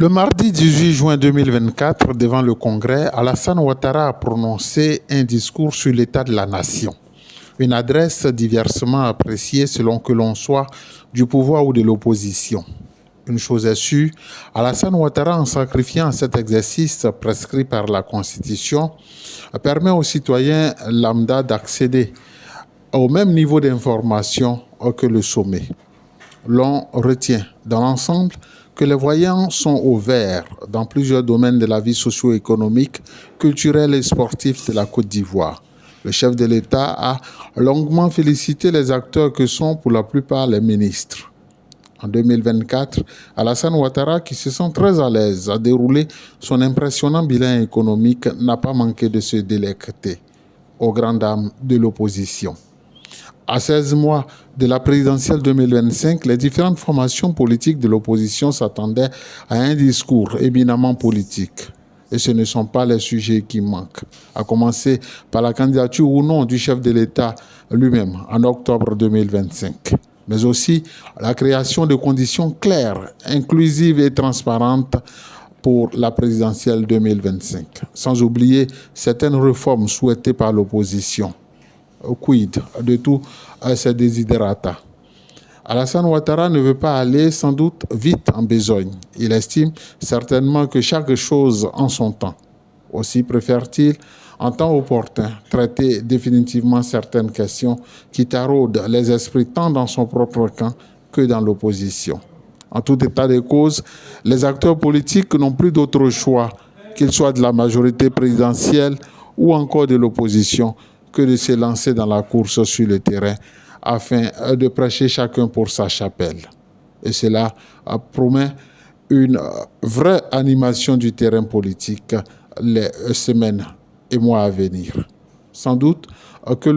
Le mardi 18 juin 2024, devant le Congrès, Alassane Ouattara a prononcé un discours sur l'état de la nation. Une adresse diversement appréciée selon que l'on soit du pouvoir ou de l'opposition. Une chose est sûre, Alassane Ouattara, en sacrifiant à cet exercice prescrit par la Constitution, permet aux citoyens lambda d'accéder au même niveau d'information que le sommet. L'on retient dans l'ensemble que les voyants sont au vert dans plusieurs domaines de la vie socio-économique, culturelle et sportive de la Côte d'Ivoire. Le chef de l'État a longuement félicité les acteurs que sont pour la plupart les ministres. En 2024, Alassane Ouattara, qui se sent très à l'aise à dérouler son impressionnant bilan économique, n'a pas manqué de se délecter aux grandes dames de l'opposition. À 16 mois de la présidentielle 2025, les différentes formations politiques de l'opposition s'attendaient à un discours éminemment politique. Et ce ne sont pas les sujets qui manquent, à commencer par la candidature ou non du chef de l'État lui-même en octobre 2025, mais aussi la création de conditions claires, inclusives et transparentes pour la présidentielle 2025, sans oublier certaines réformes souhaitées par l'opposition. Quid de tous ces desiderata. Alassane Ouattara ne veut pas aller sans doute vite en besogne. Il estime certainement que chaque chose en son temps. Aussi préfère-t-il, en temps opportun, traiter définitivement certaines questions qui taraudent les esprits tant dans son propre camp que dans l'opposition. En tout état de cause, les acteurs politiques n'ont plus d'autre choix, qu'ils soient de la majorité présidentielle ou encore de l'opposition, que de se lancer dans la course sur le terrain afin de prêcher chacun pour sa chapelle. Et cela promet une vraie animation du terrain politique les semaines et mois à venir. Sans doute que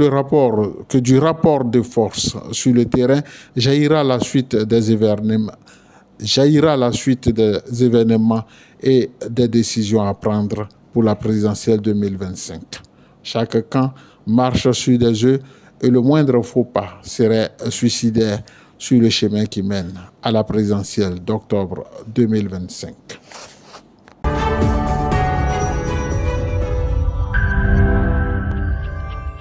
du rapport de force sur le terrain jaillira la suite des événements et des décisions à prendre pour la présidentielle 2025. Chaque camp marche sur des œufs et le moindre faux pas serait suicidaire sur le chemin qui mène à la présidentielle d'octobre 2025.